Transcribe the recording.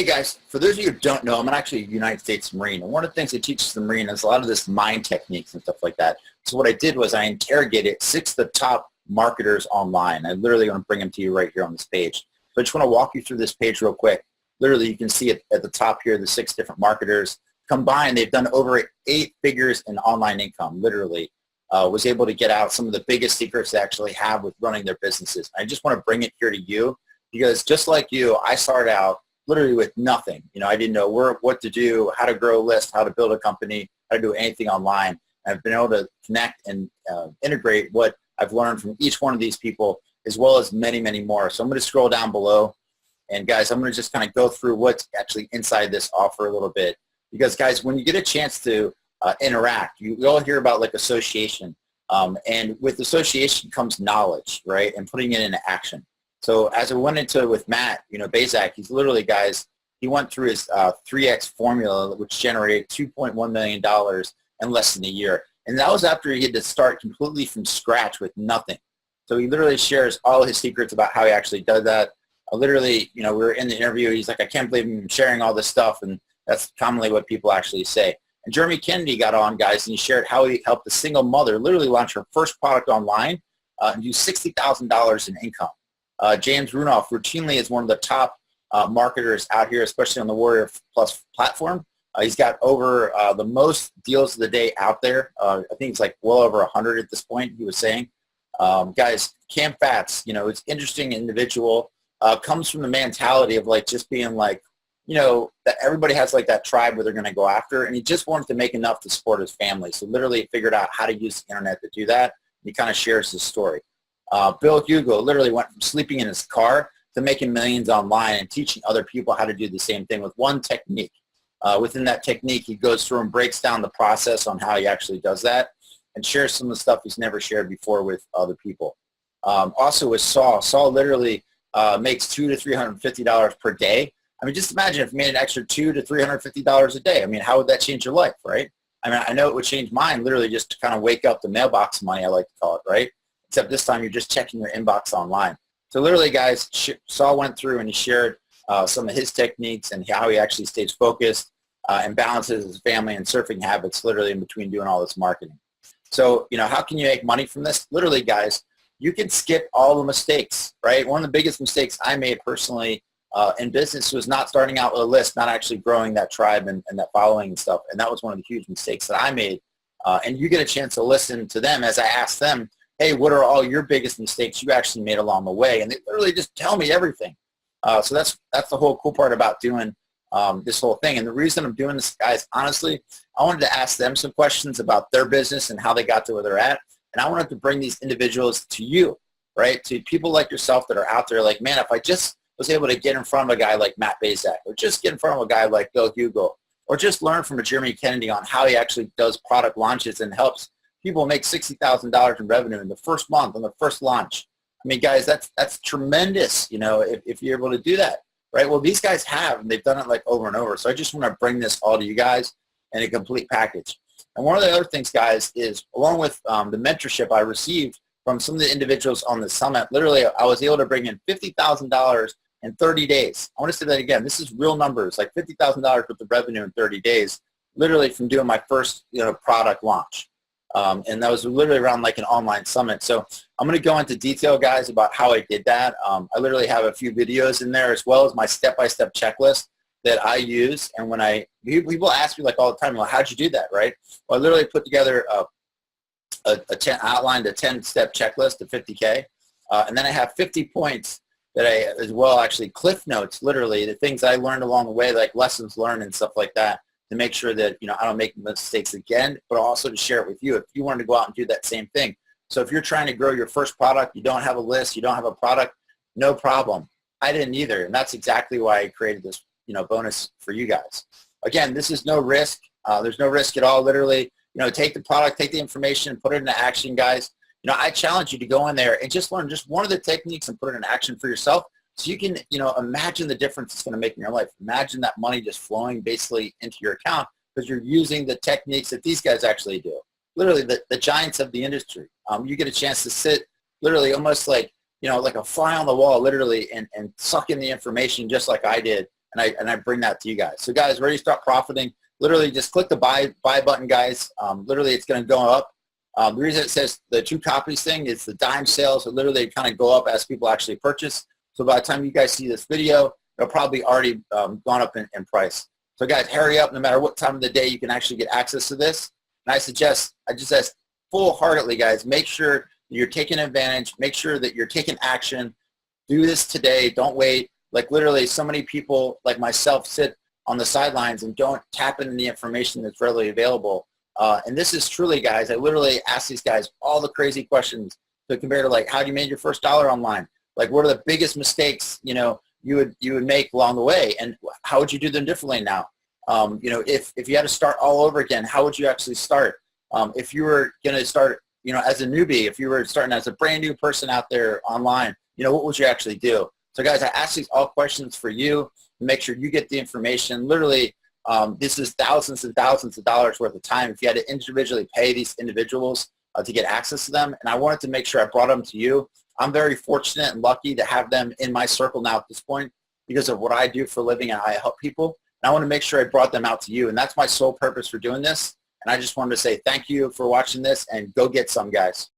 Hey guys, for those of you who don't know, I'm actually a United States Marine, and one of the things it teaches the Marine is a lot of this mind techniques and stuff like that. So what I did was I interrogated 6 of the top marketers online. I literally want to bring them to you right here on this page. So I just want to walk you through this page real quick. Literally, you can see it at the top here, the 6 different marketers. Combined, they've done over 8 figures in online income, literally. Was able to get out some of the biggest secrets they actually have with running their businesses. I just want to bring it here to you because just like you, I started out literally with nothing. I didn't know what to do, how to grow a list, how to build a company, how to do anything online. I've been able to connect and integrate what I've learned from each one of these people, as well as many, many more. So I'm going to scroll down below. And guys, I'm going to just kind of go through what's actually inside this offer a little bit. Because guys, when you get a chance to interact, you all hear about like association. And with association comes knowledge, right? And putting it into action. So as I went into it with Matt, Bazak, he's literally, guys, he went through his 3X formula, which generated $2.1 million in less than a year. And that was after he had to start completely from scratch with nothing. So he literally shares all his secrets about how he actually does that. Literally, we were in the interview. He's like, I can't believe I'm sharing all this stuff. And that's commonly what people actually say. And Jeremy Kennedy got on, guys, and he shared how he helped a single mother literally launch her first product online and do $60,000 in income. James Runoff routinely is one of the top marketers out here, especially on the Warrior Plus platform. He's got over the most deals of the day out there. I think it's like well over 100 at this point, he was saying. Guys, Cam Fats, it's interesting individual, comes from the mentality of like just being like, that everybody has like that tribe where they're going to go after, and he just wanted to make enough to support his family. So literally figured out how to use the internet to do that. He kind of shares his story. Bill Hugo literally went from sleeping in his car to making millions online and teaching other people how to do the same thing with one technique. Within that technique, he goes through and breaks down the process on how he actually does that and shares some of the stuff he's never shared before with other people. Also with Saul literally makes $200 to $350 per day. I mean, just imagine if you made an extra $200 to $350 a day. I mean, how would that change your life, right? I mean, I know it would change mine literally just to kind of wake up the mailbox money, I like to call it, right? Except this time you're just checking your inbox online. So literally, guys, Saul went through and he shared some of his techniques and how he actually stays focused and balances his family and surfing habits literally in between doing all this marketing. So, how can you make money from this? Literally, guys, you can skip all the mistakes, right? One of the biggest mistakes I made personally in business was not starting out with a list, not actually growing that tribe and that following and stuff. And that was one of the huge mistakes that I made. And you get a chance to listen to them as I ask them, hey, what are all your biggest mistakes you actually made along the way? And they literally just tell me everything. So that's the whole cool part about doing this whole thing. And the reason I'm doing this, guys, honestly, I wanted to ask them some questions about their business and how they got to where they're at. And I wanted to bring these individuals to you, right? To people like yourself that are out there like, man, if I just was able to get in front of a guy like Matt Bazak, or just get in front of a guy like Bill Hugo, or just learn from a Jeremy Kennedy on how he actually does product launches and helps people make $60,000 in revenue in the first month on the first launch. I mean, guys, that's tremendous, if you're able to do that, right? Well, these guys have, and they've done it like over and over. So I just want to bring this all to you guys in a complete package. And one of the other things, guys, is along with the mentorship I received from some of the individuals on the summit, literally I was able to bring in $50,000 in 30 days. I want to say that again. This is real numbers, like $50,000 worth of revenue in 30 days, literally from doing my first product launch. And that was literally around like an online summit. So I'm going to go into detail, guys, about how I did that. I literally have a few videos in there as well as my step-by-step checklist that I use. And when people ask me like all the time, well, how'd you do that, right? Well, I literally put together outlined a 10-step checklist to 50K. And then I have 50 points that I, as well, actually cliff notes, literally the things I learned along the way, like lessons learned and stuff like that, to make sure that, I don't make mistakes again, but also to share it with you if you wanted to go out and do that same thing. So if you're trying to grow your first product, you don't have a list, you don't have a product, no problem. I didn't either. And that's exactly why I created this, bonus for you guys. Again, this is no risk. There's no risk at all. Literally, take the product, take the information, put it into action, guys. I challenge you to go in there and just learn just one of the techniques and put it in action for yourself. So you can, imagine the difference it's going to make in your life. Imagine that money just flowing basically into your account because you're using the techniques that these guys actually do. Literally the giants of the industry. You get a chance to sit literally almost like, like a fly on the wall, literally, and suck in the information just like I did and I bring that to you guys. So guys, ready to start profiting? Literally just click the buy button, guys. Literally it's going to go up. The reason it says the 2 copies thing is the dime sales. So literally kind of go up as people actually purchase. So by the time you guys see this video, it'll probably already gone up in price. So guys, hurry up. No matter what time of the day, you can actually get access to this. And I just ask full-heartedly, guys, make sure you're taking advantage. Make sure that you're taking action. Do this today. Don't wait. Like literally so many people like myself sit on the sidelines and don't tap into the information that's readily available. And this is truly, guys, I literally ask these guys all the crazy questions to compare to like, how do you make your first dollar online? Like, what are the biggest mistakes, you would make along the way? And how would you do them differently now? If you had to start all over again, how would you actually start? If you were going to start, as a newbie, if you were starting as a brand new person out there online, what would you actually do? So guys, I ask these all questions for you to make sure you get the information. Literally, this is thousands and thousands of dollars worth of time if you had to individually pay these individuals to get access to them. And I wanted to make sure I brought them to you. I'm very fortunate and lucky to have them in my circle now at this point because of what I do for a living and I help people. And I want to make sure I brought them out to you. And that's my sole purpose for doing this. And I just wanted to say thank you for watching this and go get some, guys.